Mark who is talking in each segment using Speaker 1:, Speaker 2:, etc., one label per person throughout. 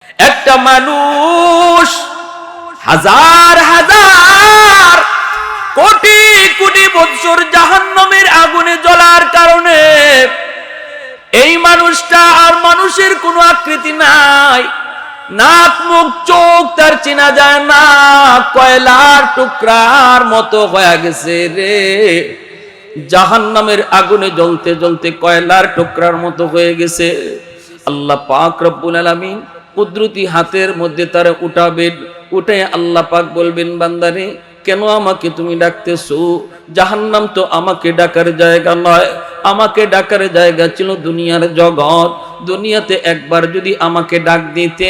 Speaker 1: একটা মানুষ হাজার হাজার কোটি কোটি বছর জাহান্নামের আগুনে জ্বলার কারণে এই মানুষটা আর মানুষের কোনো আকৃতি নাই, নাক মুখ চোখ তার চেনা যায় না, কয়লার টুকরার মতো হয়ে গেছে রে। জাহান্নামের আগুনে জ্বলতে জ্বলতে কয়লার টুকরার মতো হয়ে গেছে। আল্লাহ পাক রব্বুল আলামিন কুদরতি হাতের মধ্যে তারা উঠাবেন, উঠে আল্লাহ পাক বলবেন, বান্দারে কেন আমাকে তুমি ডাকতেছো? জাহান্নাম তো আমাকে ডাকার জায়গা নয়, আমাকে ডাকার জায়গা ছিল দুনিয়ার জগৎ। দুনিয়াতে একবার যদি আমাকে ডাক দিতে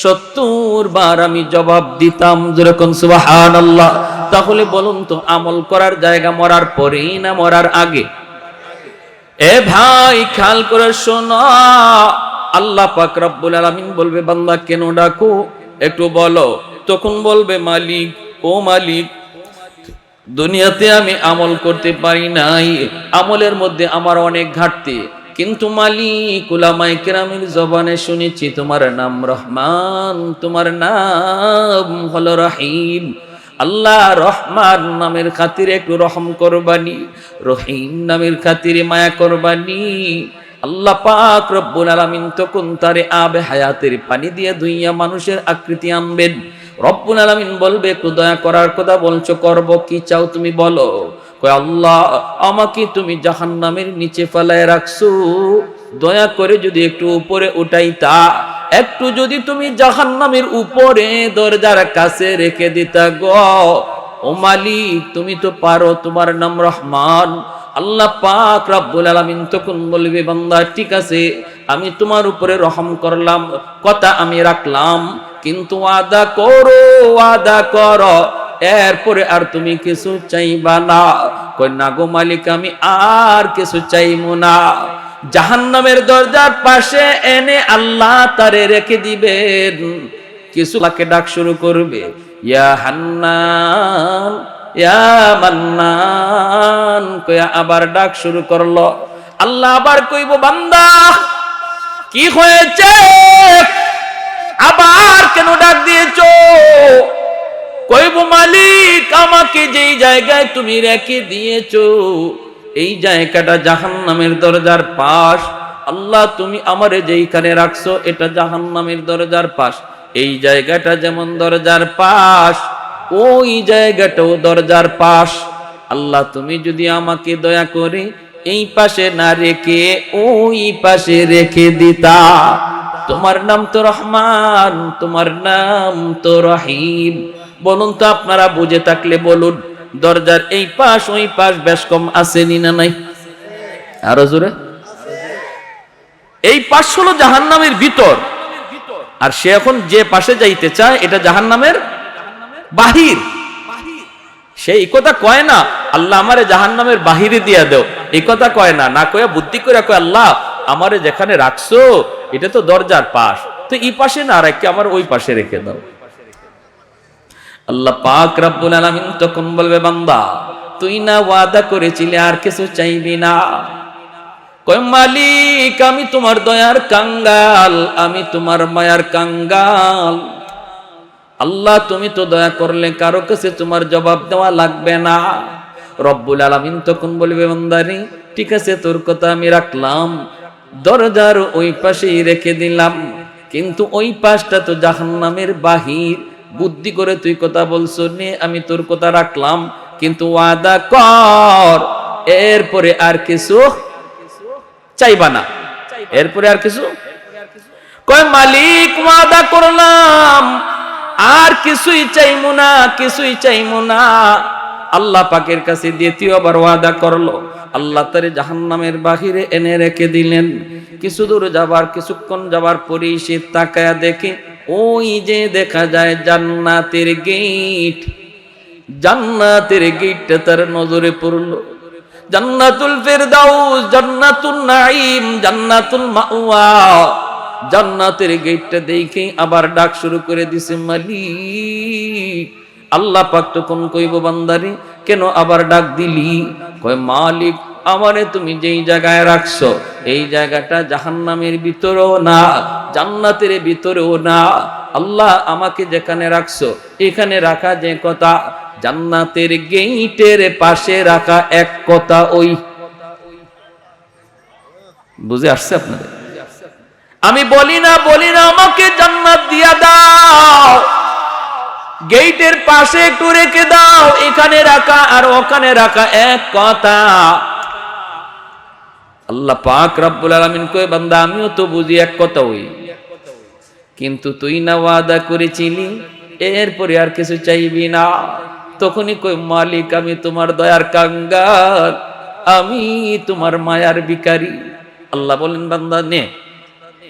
Speaker 1: ৭০ বার আমি জবাব দিতাম। যেরকম সুবহানাল্লাহ। তাহলে বলুন তো, আমল করার জায়গা মরার পরেই না মরার আগে? এ ভাই খেয়াল করে শোনো, আল্লাহ পাক রব্বুল আলামিন বলবে, বান্দা কেন ডাকো একটু বলো। তখন বলবে, মালিক ও মালিক, দুনিয়াতে আমি আমল করতে পারি নাই, আমলের মধ্যে আমার অনেক ঘাটতি, কিন্তু মালিক উলামায়ে কেরামের জবানে শুনেছি তোমার নাম রহমান, তোমার নাম হলো রহিম। আল্লাহ রহমান নামের খাতিরে একটু রহম করবানি, রহিম নামের খাতিরে মায়া করবানি। আল্লাহ পাক রব্বুল আলামিন তখন তারে আবে হায়াতের পানি দিয়ে ধুইয়া মানুষের আকৃতি আনবেন। রব্বুল আলামিন বলবে, একটু দয়া করার কথা বলছো, করব কি চাও তুমি বলো। কয়, আল্লাহ আমাকে তুমি জাহান্নামের নিচে ফেলায় রাখছো, দয়া করে যদি একটু উপরে উঠাইতা, একটু যদি তুমি জাহান্নামের উপরে দরজার কাছে রেখে দিতা গো। ও মালিক তুমি তো পারো, তোমার নাম রহমান। আল্লাহ পাক রব্বুল আলামিন তখন বলবে, বান্দা ঠিক আছে, আমি তোমার উপরে রহম করলাম, কথা আমি রাখলাম, কিন্তু ওয়াদা করো, ওয়াদা করো এরপরে আর তুমি কিছু চাইবা না। কই না গো মালিক, আমি আর কিছু চাইবো না। জাহান্নামের দরজার পাশে এনে আল্লাহ তারে রেখে দিবেন। কিছু লাকে ডাক শুরু করবে, ইয়া হান্নান ইয়া মান্নান কয়া আবার ডাক শুরু করলো। আল্লাহ আবার কইব, বান্দা কি হয়েছে, আবার কেন ডাক দিয়েছো? কইব, মালিক আমাকে যেই জায়গায় তুমি রেখে দিয়েছো এই জায়গাটা জাহান্নামের দরজার পাশ। আল্লাহ তুমি আমারে যেইখানে রাখছো এটা জাহান্নামের দরজার পাশ। এই জায়গাটা যেমন দরজার পাশ, ওই জায়গাটাও দরজার পাশ। আল্লাহ তুমি যদি আমাকে দয়া করে এই পাশে না রেখে ওই পাশে রেখে দিতা। তোমার নাম তো রহমান, তোমার নাম তো রহিম। বলুন তো, আপনারা বুঝে থাকলে বলুন, দরজার এই পাশ ওই পাশ বেশ কম আসেনি না নাই? আরো জোরে। এই পাশ হলো জাহান্নামের ভিতর, আর সে এখন যে পাশে যাইতে চায় এটা জাহান্নামের বাহির। সে এই কথা কয় না, আল্লাহ আমারে জাহান্নামের বাহিরে দিয়া দেও, এই কথা কয় না। না কয়ে বুদ্ধি করে কয়, আল্লাহ আমারে যেখানে রাখছো এটা তো দরজার পাশ, তো এই পাশে না রেখে আমার ওই পাশে রেখে দাও। আল্লাহ পাক রব্বুল আলামিন তখন বলবে, বান্দা তুই না ওয়াদা করেছিলি আর কিছু চাইবি না? কয়, মালিক আমি তোমার দয়ার কাঙ্গাল, আমি তোমার মায়ার কাঙ্গাল। আল্লাহ তুমি তো দয়া করলে কারো কাছে তোমার জবাব দেওয়া লাগবে না। রব্বুল আলামিন তখন বলবে, বান্দারে ঠিক আছে, তোর কথা আমি রাখলাম, দরজার ওই পাশেই রেখে দিলাম, কিন্তু ওই পাশটা তো জাহান্নামের বাহির। বুদ্ধি করে তুই কথা বলছো নে, আমি তোর কথা রাখলাম, কিন্তু ওয়াদা কর এরপরে আর কিছু চাইবা না। এরপরে আর কিছু? কয়, মালিক ওয়াদা করলাম, আর কিছুই চাইমু না, কিছুই চাইমু না। আল্লাহ পাকের কাছে দ্বিতীয়বার ওয়াদা করলো। আল্লাহ তারে জাহান্নামের বাহিরে এনে রেখে দিলেন। কিছু দূর যাবার, কিছুক্ষণ যাবার পরেই সে তাকায়া দেখে, ওই যে দেখা যায় জান্নাতের গেট। জান্নাতের গেটটা তার নজরে পড়লো। জান্নাতুল ফেরদাউস, জান্নাতুন নাঈম, জান্নাতুল মাওয়া। জান্নাতের গেটটা দেখে আবার ডাক শুরু করে দিছে, মালিক। আল্লাহ পাক তখন কইব, বান্দারে কেন আবার ডাক দিলি? কয়, মালিক আমারে তুমি যেই জায়গায় রাখছো এই জায়গাটা জাহান্নামের ভিতরেও না, জান্নাতের ভিতরেও না। আল্লাহ আমাকে যেখানে রাখছো এখানে রাখা যে কথা, জান্নাতের গেইটের পাশে রাখা এক কথা। ওই বুঝে আসছে আপনাদের? আমি বলি না আমাকে জান্নাত দিয়া দাও, গেইটের পাশে একটু রেখে দাও, এখানে রাখা আর ওখানে রাখা এক কথা। আল্লাহ পাক রব্বুল আলামিন কয় বান্দা আমিও তো বুঝি এক কথা ওই, কিন্তু তুই না ওয়াদা করেছিলি এরপরে আর কিছু চাইবি না। তখনই কই মালিক আমি তোমার দয়ার কাঙ্গাল, আমি তোমার মায়ার ভিখারি। আল্লাহ বলেন বান্দা নে,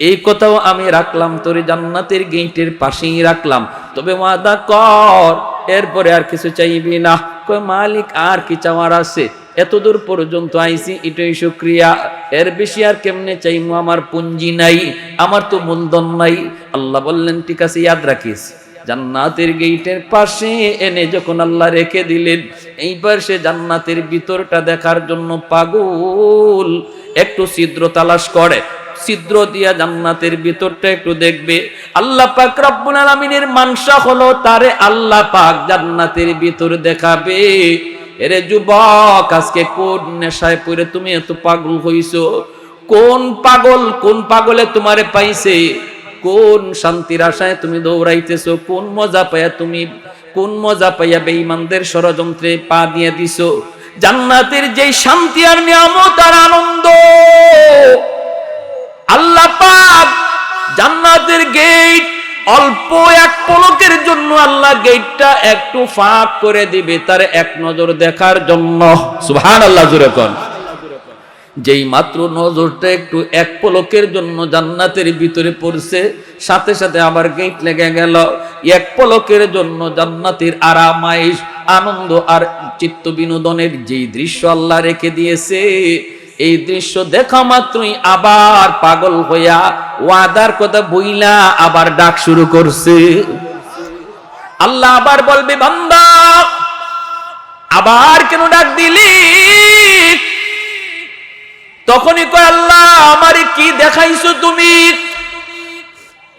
Speaker 1: এই কথাও আমি রাখলাম, তোর জান্নাতের গেটের পাশেই রাখলাম, তবে ওয়াদা কর এরপরে আর কিছু চাইবি না। কই মালিক আর কি চাওয়ার আছে, এতদূর পর্যন্ত আইছি এটাই শুকরিয়া, এর বেশি আর কেমনে চাইমু, আমার পুঞ্জি নাই, আমার তো মূলধন নাই। আল্লাহ বললেন ঠিক আছে ইয়াদ রাখিস, জান্নাতের গেটের পাশে এনে যখন আল্লাহ রেখে দিলেন, এইবার সে জান্নাতের ভিতরটা দেখার জন্য পাগল, একটু ছিদ্র তালাশ করে, ছিদ্র দিয়া জান্নাতের ভিতরটা একটু দেখবে। আল্লাহ পাক রব্বুল আলামিনের মানসা হলো তারে আল্লাহ পাক জান্নাতের ভিতর দেখাবে। এরে যুবক, আজকে কোন নেশায় পড়ে তুমি এত পাগল হইছো? কোন পাগলে তোমারে পাইছে? কোন শান্তির আশায় তুমি দৌড়াইতেছো? কোন মজা পাইয়া বেঈমানদের ষড়যন্ত্রে পা দিয়ে দিছো? জান্নাতের যেই শান্তি আর নিয়ামত আর আনন্দ, আল্লাহ পাক জান্নাতের গেট অল্প এক পলকের জন্য আল্লাহ গেটটা একটু ফাঁক করে দিবে তার এক নজর দেখার জন্য। সুবহানাল্লাহ জোরে কোন। যেই মাত্র নজরটা একটু এক পলকের জন্য জান্নাতের ভিতরে পড়ছে, সাথে সাথে আবার গেট লেগে গেল। এক পলকের জন্য জান্নাতের আরামাইশ, আনন্দ আর চিত্ত বিনোদনের যেই দৃশ্য আল্লাহ রেখে দিয়েছে, এই দৃশ্য দেখা মাত্রই আবার পাগল হইয়া ওয়াদার কথা বইলা আবার ডাক শুরু করছে। আল্লাহ আবার বলবে বান্দা আবার কেন ডাক দিলি? তখনই কয় আল্লাহ আমারে কি দেখাইছো তুমি?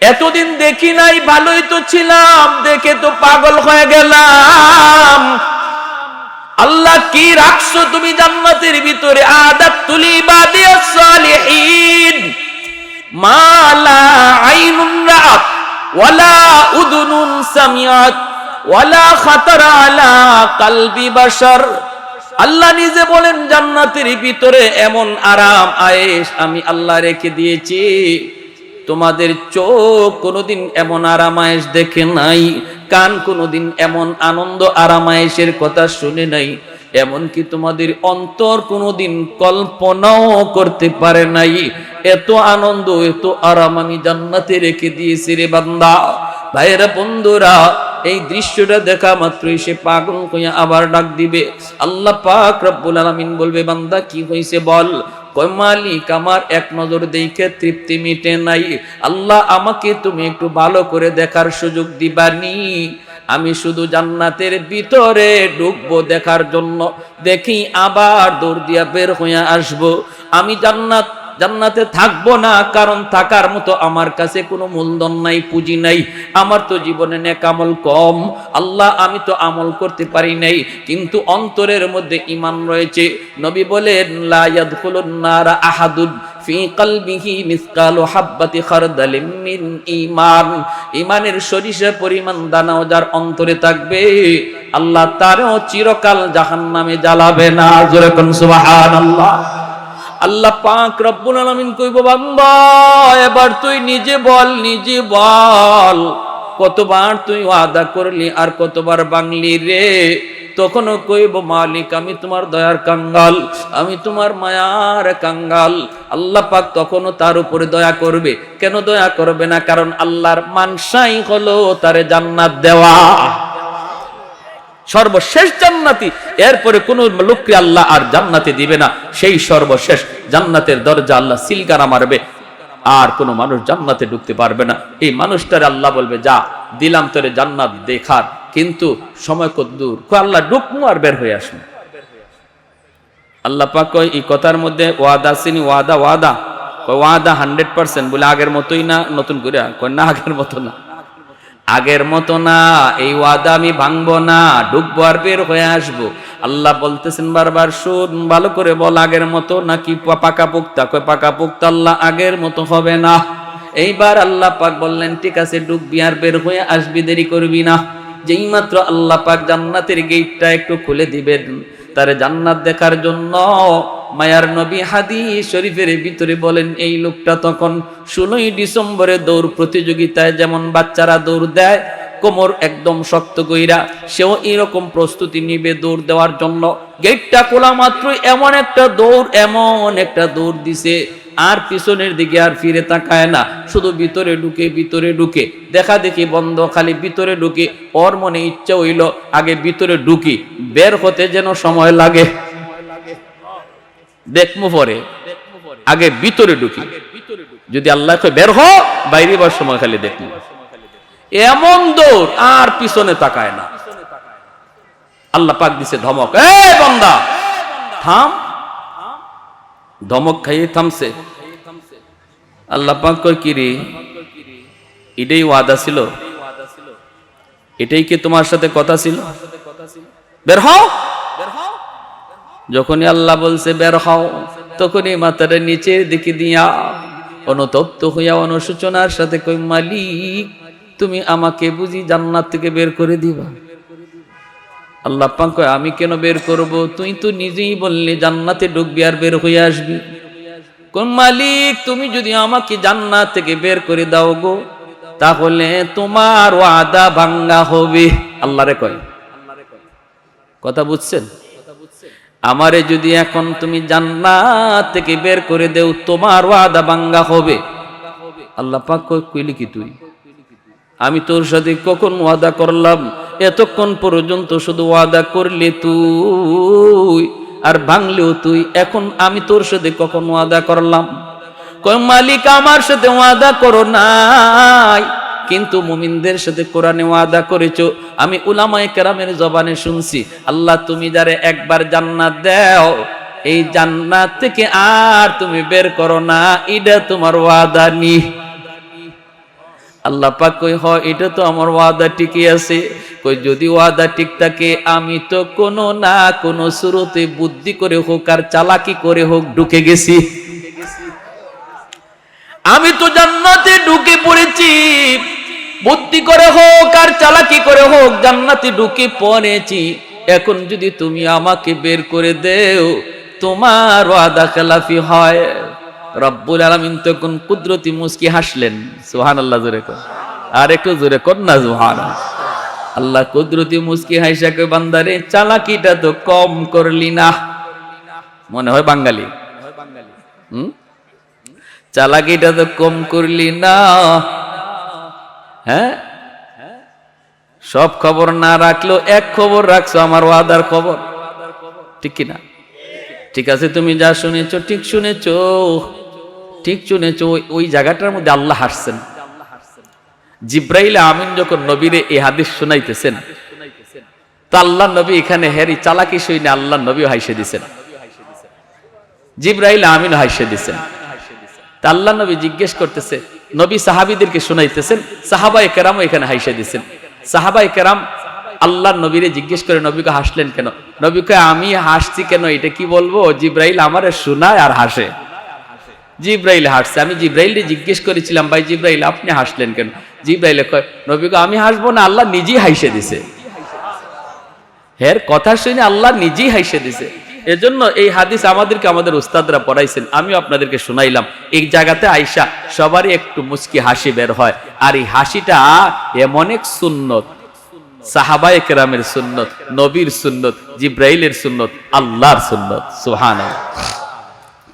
Speaker 1: এতদিন দেখি নাই, ভালোই তো ছিলাম, দেখে তো পাগল হয়ে গেলাম। আল্লাহ কি রাখছো তুমি জান্নাতের ভিতরে? আদাতুল ইবাদিয়াস সালিহিন মা লা আইনুন রাআত ওয়ালা উযুনুন সামিআত ওয়ালা খাতারা আলা কলবি বাশার। আল্লাহ নিজে বলেন জান্নাতের ভিতরে এমন আরাম আয়েশ আমি আল্লাহ রেখে দিয়েছি, তোমাদের চোখ কোনোদিন এমন আরাম আয়েশ দেখে নাই, কান কোনোদিন এমন আনন্দ আরাম আয়েশের কথা শুনে নাই, এমনকি তোমাদের অন্তর কোনোদিন কল্পনাও করতে পারে নাই। এত আনন্দ এত আরাম আমি জান্নাতে রেখে দিয়েছি রে বান্দা। ভাইরা বন্ধুরা, এই দৃশ্যটা দেখা মাত্রই সে পাগল হইয়া আবার ডাক দিবে। আল্লাহ পাক রব্বুল আলামিন বলবে বান্দা কি হইছে বল? কয় মালিক আমার এক নজর দেখে তৃপ্তি মিটে নাই, আল্লাহ আমাকে তুমি একটু ভালো করে দেখার সুযোগ দিবানি। আমি শুধু জান্নাতের ভিতরে ঢুকবো দেখার জন্য, দেখি আবার দৌড় দিয়া বের হইয়া আসবো। আমি জান্নাতে থাকবো না, কারণ থাকার মতো আমার কাছে কোনো মূলধন নাই, পুঁজি নাই, আমার তো জীবনে নেক আমল কম। আল্লাহ আমি তো আমল করতে পারি নাই, কিন্তু অন্তরের মধ্যে ঈমান রয়েছে। নবী বলেন লা ইয়াদখুলুন নারা আহাদুন ফি কলবিহি মিসকালু হাববাতি খারদালিম মিন ঈমান। ঈমানের সরিষা পরিমাণ দানাও যার অন্তরে থাকবে, আল্লাহ তারও চিরকাল জাহান্নামে জ্বালাবে না। জোরে কোন সুবহানাল্লাহ। আল্লাহ পাক রব্বুল আলামিন কইব বান্দা এবার তুই নিজে বল কতবার তুই ওয়াদা করলি আর কতবার ভাঙলি রে? তখনও কইব মালিক আমি তোমার দয়ার কাঙ্গাল, আমি তোমার মায়ার কাঙ্গাল। আল্লাহ পাক তখনও তার উপরে দয়া করবে। কেন দয়া করবে না? কারণ আল্লাহর মানসাই হলো তারে জান্নাত দেওয়া, সর্বশেষ জান্নাতি। এরপরে কোন লোককে আল্লাহ আর জান্নাতে দিবে না, সেই সর্বশেষ জান্নাতের দরজা আল্লাহ সিলগারা মারবে, আর কোন মানুষ জান্নাতে ঢুকতে পারবে না। এই মানুষটারে আল্লাহ বলবে যা দিলাম তোরে জান্নাত দেখার, কিন্তু সময় কত দূর, আল্লাহ ঢুকমু আর বের হয়ে আসবো। আল্লাহ পাক কয় এই কথার মধ্যে ওয়াদা চিনি, ওয়াদা ওয়াদা কয় ওয়াদা 100%, বলে আগের মতোই না, নতুন করে কয় না আগের মতো না, আগের মতো না, এই ওয়াদা আমি ভাঙবো না, ঢুকবো আর বের হয়ে আসবো। আল্লাহ বলতেছেন বারবার, শুন ভালো করে বল, আগের মতো নাকি পাকা পোক্তা? কয় পাকা পোক্তা। আল্লাহ আগের মতো হবে না। এইবার আল্লাহ পাক বললেন ঠিক আছে ঢুকবি আর বের হয়ে আসবি, দেরি করবি না। যেই মাত্র আল্লাহ পাক জান্নাতের গেটটা একটু খুলে দিবেন তারে জান্নাত দেখার জন্য, মায়ার নবী হাদিস শরীফের ভিতরে বলেন এই লোকটা তখন 16ই ডিসেম্বরে দৌড় প্রতিযোগিতায় যেমন বাচ্চারা দৌড় দেয় কোমর একদম শক্ত কইরা, সেও এরকম প্রস্তুতি নিবে দৌড় দেওয়ার জন্য। গেটটা খোলা মাত্র এমন একটা দৌড় দিছে, আর পিছনের দিকে আর ফিরে তাকায় না, শুধু ভিতরে ঢুকে দেখা দেখি বন্ধ, খালি ভিতরে ঢুকে। ওর মনে ইচ্ছা হইল আগে ভিতরে ঢুকি, বের হতে যেন সময় লাগে, দেখমু পরে, আগে ভিতরে ঢুকি, যদি আল্লাহ কয় বের হ, বাইরে বার সময় খালি দেখমু। এমন দৌড়, আর পিছনে তাকায় না। আল্লাহ পাক দিছে ধমক, এই বান্দা থাম। ধমক খাইয়ে থামছে। আল্লাহ পাক কয় কি রে, এটাই ওয়াদা ছিল? এটাই কি তোমার সাথে কথা ছিল? বের হও। যখনই আল্লাহ বলছে বের হও, তখনই মাথাটা নিচের দিকে দিয়া অনুতপ্ত হইয়া অনুশোচনার সাথে কই, মালিক তুমি আমাকে বুঝি জান্নাত থেকে বের করে দিবা? আল্লাহ পাক কয় আমি কেন বের করব? তুই তো নিজেই বললি জান্নাতে ঢুকবি আর বের হয়ে আসবি। কোন মালিক তুমি যদি আমাকে জান্নাত থেকে বের করে দাও গো, তাহলে তোমার ওয়াদা ভাঙ্গা হবে। আল্লাহরে কয়, কথা বুঝছেন? আমারে যদি এখন তুমি জান্নাত থেকে বের করে দেও, তোমার ওয়াদা ভাঙ্গা হবে। আল্লাহ পাক কইলি কি তুই? আমি তোর সাথে কখন ওয়াদা করলাম? এতক্ষণ পর্যন্ত শুধু ওয়াদা করলি তুই আর ভাঙলেও তুই, এখন আমি তোর সাথে কখন ওয়াদা করলাম? কয় মালিক আমার সাথে ওয়াদা করো নাই, কিন্তু মুমিনদের সাথে কোরআনে ওয়াদা করেছো। আমি উলামায়ে কেরামের জবানে শুনছি, আল্লাহ তুমি যারে একবার জান্নাত দাও, এই জান্নাত থেকে আর তুমি বের করো না, এটা তোমার ওয়াদা নি। আল্লাহ পাক কই হয় এটা তো আমার ওয়াদা ঠিকই আছে। কই যদি ওয়াদা ঠিক থাকে, আমি তো কোনো না কোনো সুরতে বুদ্ধি করে হোক আর চালাকি করে হোক ঢুকে গেছি। আমি তো জান্নাতে ঢুকে পড়েছি, বুদ্ধি করে হোক আর চালাকি করে হোক জান্নাতে ঢুকে পড়েছি। এখন যদি তুমি আমাকে বের করে দেও, তোমার ওয়াদা খেলাফি হয়। রব্বুল আলামিন তখন কুদরতি মুস্কি হাসলেন। সুবহানাল্লাহ, জোরে কর, আর একটু জোরে কর না সুবহানাল্লাহ। আল্লাহ কুদরতি মুস্কি হাসা কয় বান্দারে, চালাকিটা তো কম করলি না। মনে হয় বাঙালি, চালাকিটা তো কম করলি না। হ্যাঁ, সব খবর না রাখলো এক খবর রাখছো, আমার ওয়াদার খবর, ঠিক কিনা? ঠিক আছে, তুমি যা শুনেছো ঠিক শুনেছো, ঠিক শুনেছো। ওই জায়গাটার মধ্যে আল্লাহ হাসছেন। জিব্রাইল আমিন যখন নবীরে এই হাদিস শুনাইতেছেন, তো আল্লাহ নবী এখানে হেরি চালাকি শুনে আল্লাহ নবী হাসে দিছেন, জিব্রাইল আমিন হাসে দিছেন। তা আল্লাহ নবী জিজ্ঞেস করতেছে, নবী সাহাবীদেরকে শুনাইতেছেন, সাহাবায়ে কেরামও এখানে হাসে দিছেন। সাহাবায়ে কেরাম আল্লাহ নবীরে জিজ্ঞেস করে নবীকে হাসলেন কেন? নবীকে আমি হাসছি কেন এটা কি বলবো? জিব্রাইল আমারে শোনায় আর হাসে। জিব্রাইল হাসছে। আমি জিব্রাইলকে জিজ্ঞেস করেছিলাম, ভাই জিব্রাইল আপনি হাসলেন কেন? জিব্রাইল কয়, নবীকে আমি হাসবো না, আল্লাহ নিজেই হাসে দিছে। হের কথা শুনে আল্লাহ নিজেই হাসে দিছে। এজন্য এই হাদিস আমাদেরকে আমাদের উস্তাদরা পড়াইছেন, আমিও আপনাদেরকে শুনাইলাম। এই জায়গাতে আইসা সবারই একটু মুচকি হাসি বের হয়, আর এই হাসিটা এমন এক সুন্নত, সাহাবায়ে কেরামের সুন্নত, নবীর সুন্নত, জিব্রাইলের সুন্নত, আল্লাহর সুন্নত। সুবহানাল্লাহ।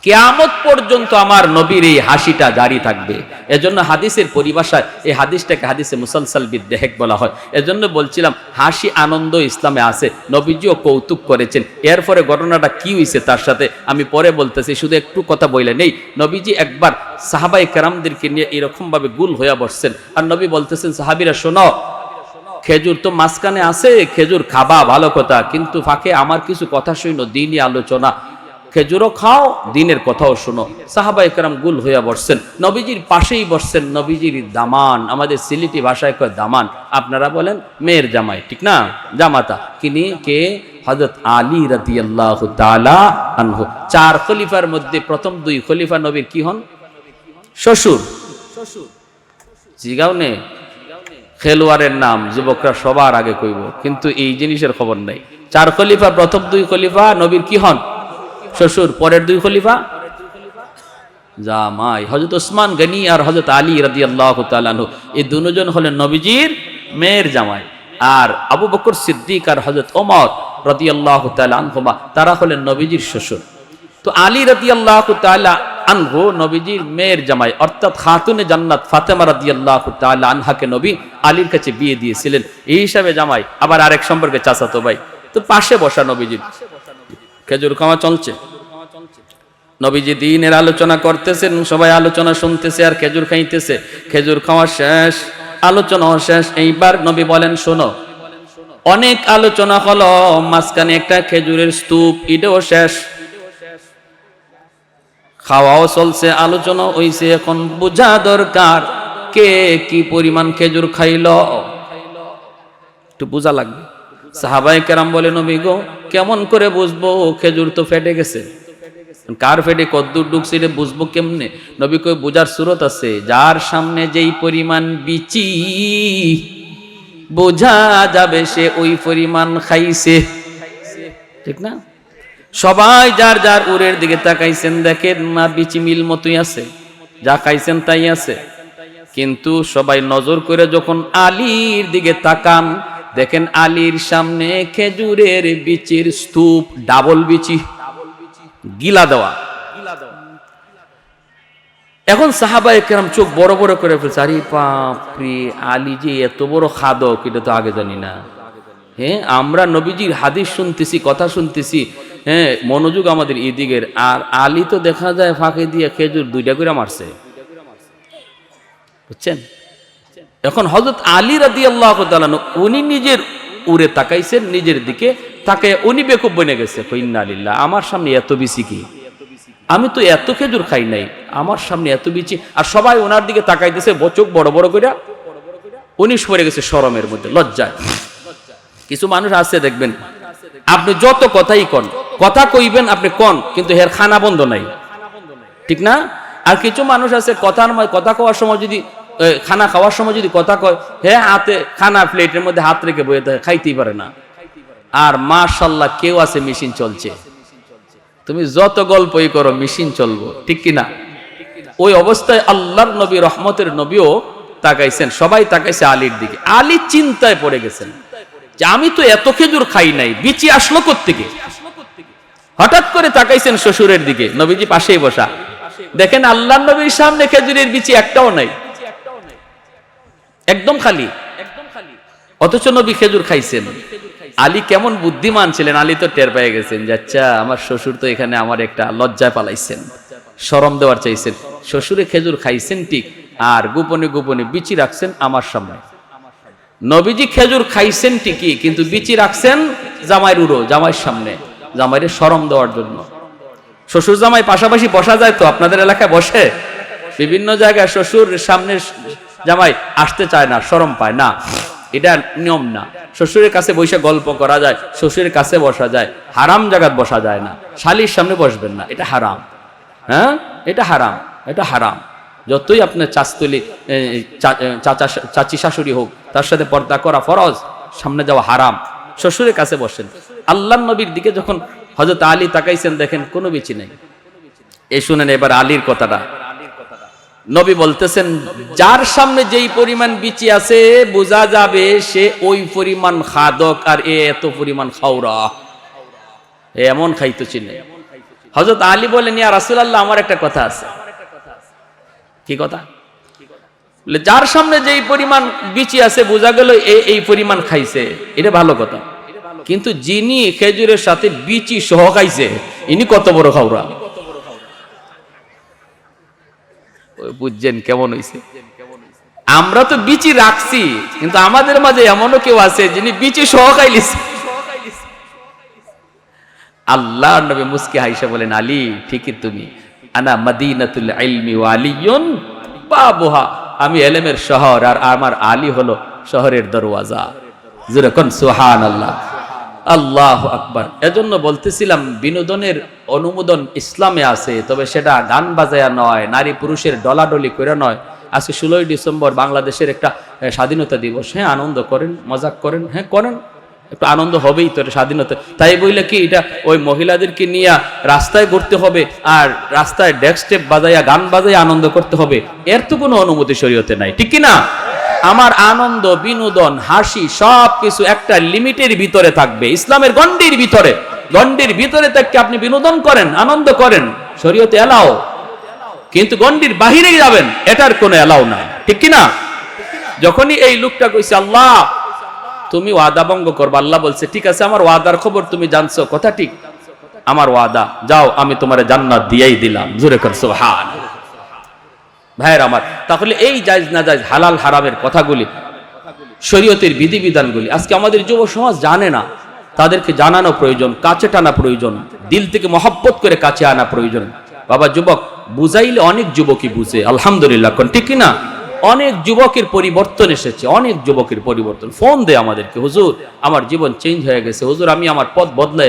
Speaker 1: কিয়ামত পর্যন্ত আমার নবীর এই হাসিটা জারি থাকবে। এজন্য হাদিসের পরিভাষায় এই হাদিসটাকে হাদিসে মুসালসাল বিদ্দেহেক বলা হয়। এজন্য বলছিলাম হাসি আনন্দ ইসলামে আছে, নবীজিও কৌতুক করেছেন। এরপরে ঘটনাটা কি হয়েছে তার সাথে আমি পরে বলতেছি, শুধু একটু কথা বলে নেই। নবীজি একবার সাহাবায়ে কেরামদেরকে নিয়ে এরকম ভাবে গুল হইয়া বসছেন, আর নবী বলতেছেন, সাহাবীরা শোনো, খেজুর তো মাঝখানে আছে, খেজুর খাবা ভালো কথা, কিন্তু ফাঁকে আমার কিছু কথা শুনো, দ্বীনি আলোচনা। খেজুরও খাও, দিনের কথাও শোনো। সাহাবায়ে কেরাম গুল হইয়া বসছেন, নবীজির পাশেই বসছেন নবীজির দামান, আমাদের সিলেটি ভাষায় কয় দামান, আপনারা বলেন মেয়ের জামাই, ঠিক না? জামাতা কিনি কে? হযরত আলী রাদিয়াল্লাহু তাআলা আনহু। 4 খলিফার মধ্যে প্রথম 2 খলিফা নবীর কি হন? শ্বশুর। জিগাও নে, খেলোয়াড়ের নাম যুবকরা সবার আগে কইব, কিন্তু এই জিনিসের খবর নাই। 4 খলিফা, প্রথম 2 খলিফা নবীর কি হন? শ্বশুর। পরের 2 খলিফা জামাই, হযরত ওসমান গনি আর হযরত আলী রাদিয়াল্লাহু তাআলা আনহু, এই দুজন হলেন নবীজির মেয়ের জামাই। আর আবু বকর সিদ্দিক আর হযরত ওমর রাদিয়াল্লাহু তাআলা আনহুমা, তারা হলেন নবীজির শ্বশুর। তো আলী রাদিয়াল্লাহু তাআলা আনহু নবীজির মেয়ের জামাই, অর্থাৎ খাতুনে জান্নাত ফাতেমা রাদিয়াল্লাহু তাআলা আনহাকে নবী আলীর কাছে বিয়ে দিয়েছিলেন, এই হিসাবে জামাই। আবার আরেক সম্পর্কে চাচাতো ভাই। তো পাশে বসা নবীজির, খেজুর খাওয়া চলছে, নবীজি দ্বীনের আলোচনা করতেছেন, সবাই আলোচনা শুনতেছে আর খেজুর খাইতেছে। খেজুর খাওয়া শেষ, আলোচনা শেষ। এইবার নবী বলেন, শোনো, অনেক আলোচনা হলো, মাঝখানে একটা খেজুরের স্তূপ, এটাও শেষ। খাওয়াও চলছে, আলোচনা হইছে, এখন বোঝা দরকার কে কি পরিমাণ খেজুর খাইল, একটু বোঝা লাগবে। সাহাবায়ে কেরাম বলে, নবী গো, কেমন করে বুঝবো? খেজুর তো ফেটে গেছে, কার ফেটে কদ্দুর ঢুকছে এটা বুঝবো কেমনে? নবী কই, বোঝার সুরত আছে, যার সামনে যেই পরিমাণ বিচি বোঝা যাবে সে ওই পরিমাণ খাইছে, ঠিক না? সবাই যার যার উরের দিকে তাকাইছেন, দেখেন না বিচি মিল মতোই আছে, যা খাইছেন তাই আছে। কিন্তু সবাই নজর করে যখন আলীর দিকে তাকান, দেখেন আলীর সামনে খেজুরের বিচির স্তূপ, ডাবল বিচি, গিলা দেওয়া। এখন সাহাবায়ে কেরাম চোখ বড় বড় করে ফেলছে, আরে বাপরে, আলী যে এত বড় খাদক, এটা তো আগে জানি না। হ্যাঁ, আমরা নবীজির হাদিস শুনতেছি, কথা শুনতেছি, হ্যাঁ, মনোযোগ আমাদের এদিকের। আর আলী তো দেখা যায় ফাঁকে দিয়ে খেজুর 2টা করে মারছে, বুঝছেন? এখন হযরত আলী রাদিয়াল্লাহু তাআলা উনি নিজের উরে তাকাইছেন, নিজের দিকে তাকায় উনি বেকুব বনে গেছে, ইন্না লিল্লাহ, আমার সামনে এত বিচি কি? আমি তো এত খেজুর খাই নাই, আমার সামনে এত বিচি। আর সবাই ওনার দিকে তাকাইতেছে, চোখ বড় বড় করে, উনি পড়ে গেছে শরমের মধ্যে, লজ্জায়। কিছু মানুষ আছে দেখবেন, আপনি যত কথাই কন, কথা কইবেন আপনি কন, কিন্তু হের খানা বন্ধ নাই, ঠিক না? আর কিছু মানুষ আছে কথা কওয়ার সময় যদি, খানা খাওয়ার সময় যদি কথা কয়, হ্যাঁ, হাতে খানা প্লেটের মধ্যে হাত রেখে বয়ে থাকে, খাইতেই পারে না। আর মাশাআল্লাহ কেউ আছে মেশিন চলছে, তুমি যত গল্পই করো মেশিন চলবো, ঠিক কিনা? ওই অবস্থায় আল্লাহর নবী, রহমতের নবীও তাকাইছেন, সবাই তাকাইছে আলীর দিকে। আলী চিন্তায় পড়ে গেছেন যে আমি তো এত খেজুর খাই নাই, বিচি আসলো কোত্থেকে? হঠাৎ করে তাকাইছেন শ্বশুরের দিকে, নবীজি পাশেই বসা, দেখেন আল্লাহর নবীর সামনে খেজুরের বিচি একটাও নাই, একদম খালি। অথচ নবী খেজুর খাইছেন। আলী কেমন বুদ্ধিমান ছিলেন, আলী তো টের পেয়ে গেছেন যে আচ্ছা, আমার শ্বশুর তো এখানে আমার একটা লজ্জায় পালাইছেন, শরম দেওয়ার চাইছেন। শ্বশুরে খেজুর খাইছেন ঠিক, আর গোপনে গোপনে বিচি রাখছেন আমার সামনে। নবীজি খেজুর খাইছেন ঠিকই, কিন্তু বিচি রাখছেন জামাইয়ের উড়ো, জামাইয়ের সামনে, জামাইয়ের শরম দেওয়ার জন্য। শ্বশুর জামাই পাশাপাশি বসা যায় তো? আপনাদের এলাকায় বসে? বিভিন্ন জায়গায় শ্বশুর সামনে জামাই আসতে চায় না, শরম পায় না, এটা নিয়ম না। শ্বশুরের কাছে বসে গল্প করা যায়, শ্বশুরের কাছে বসা যায়, হারাম জায়গায় বসা যায় না। শালির সামনে বসবেন না, এটা হারাম। হ্যাঁ, এটা হারাম, এটা হারাম। যতই আপনার চাচতলি, চাচি শাশুড়ি হোক, তার সাথে পর্দা করা ফরজ, সামনে যাওয়া হারাম। শ্বশুরের কাছে বসেন। আল্লাহর নবীর দিকে যখন হযরত আলী তাকাইছেন, দেখেন কোনো বিচি নাই। এই শুনেন এবার আলীর কথাটা। নবী বলতেছেন, যার সামনে যেই পরিমাণ বিচি আছে বোঝা যাবে সে ওই পরিমাণ খাদক, আর এত পরিমাণ খাওরা, এমন খাইতো চিনে। হযরত আলী বলেন, ইয়া রাসূলুল্লাহ, আমার একটা কথা আছে। কি কথা? যার সামনে যেই পরিমাণ বিচি আছে বোঝা গেল এই পরিমাণ খাইছে, এটা ভালো কথা, কিন্তু যিনি খেজুরের সাথে বিচি সহ খাইছে ইনি কত বড় খাওরা। বুঝছেন কেমন হইছে? আমরা তো বিচি রাখছি, কিন্তু আমাদের মাঝে এমনও কেউ আছে যিনি বিচি সহ খাইলিছে। আল্লাহর নবী মুস্কি হাইসা বলেন, আলী ঠিকই তুমি, আনা মদিনাতুল ইলমি ওয়া আলিয়ুন বাবুহা, আমি ইলমের শহর আর আমার আলী হলো শহরের দরওয়াজা। জোরে কোন সুবহানাল্লাহ, আল্লাহু আকবার। এজন্য বলতেছিলাম বিনোদনের অনুমোদন ইসলামে আছে, তবে সেটা গান বাজায়া নয়, নারী পুরুষের ডলাডলি করে নয়। আজকে 16ই ডিসেম্বর বাংলাদেশের একটা স্বাধীনতা দিবস, হ্যাঁ আনন্দ করেন, মজাক করেন, হ্যাঁ করেন, একটু আনন্দ হবেই তো, এটা স্বাধীনতা। তাই বইলে কি এটা ওই মহিলাদেরকে নিয়ে রাস্তায় ঘুরতে হবে আর রাস্তায় ডেস্ক স্টেপ বাজাইয়া গান বাজাইয়া আনন্দ করতে হবে? এর তো কোনো অনুমতি শরীয়তে নাই, ঠিক কি না? আমার আনন্দ, বিনোদন, হাসি সব কিছু একটা লিমিটের ভিতরে থাকবে, ইসলামের গণ্ডির ভিতরে। গণ্ডির ভিতরে থেকে আপনি বিনোদন করেন, আনন্দ করেন, শরীয়তে এলাও, কিন্তু গণ্ডির বাহিরে যাবেন এটার কোনো এলাও নাই, ঠিক কি না? যখনই এই লোকটা কইছে আল্লাহ তুমি ওয়াদা ভঙ্গ করবা, আল্লাহ বলছে ঠিক আছে, আমার ওয়াদার খবর তুমি জানছো, কথা ঠিক, আমার ওয়াদা, যাও আমি তোমার জান্নাত দিয়েই দিলাম। জোরে কর সুবহানাল্লাহ। ভাইয়ের আমার, তাহলে এই জায়েজ না জায়েজ, হালাল হারামের কথাগুলি, শরীয়তের বিধিবিধানগুলি আজকে আমাদের যুব সমাজ জানে না। তাদেরকে জানানো প্রয়োজন, কাছে টানা প্রয়োজন, দিল থেকে মহব্বত করে কাছে আনা প্রয়োজন। বাবা যুবক, বুঝাইলে অনেক যুবকই বুঝে, আলহামদুলিল্লাহ, ঠিক কিনা? অনেক যুবকের পরিবর্তন এসেছে, অনেক যুবকের পরিবর্তন। ফোন দেয় আমাদেরকে, হুজুর আমার জীবন চেঞ্জ হয়ে গেছে, হুজুর আমি আমার পথ বদলাই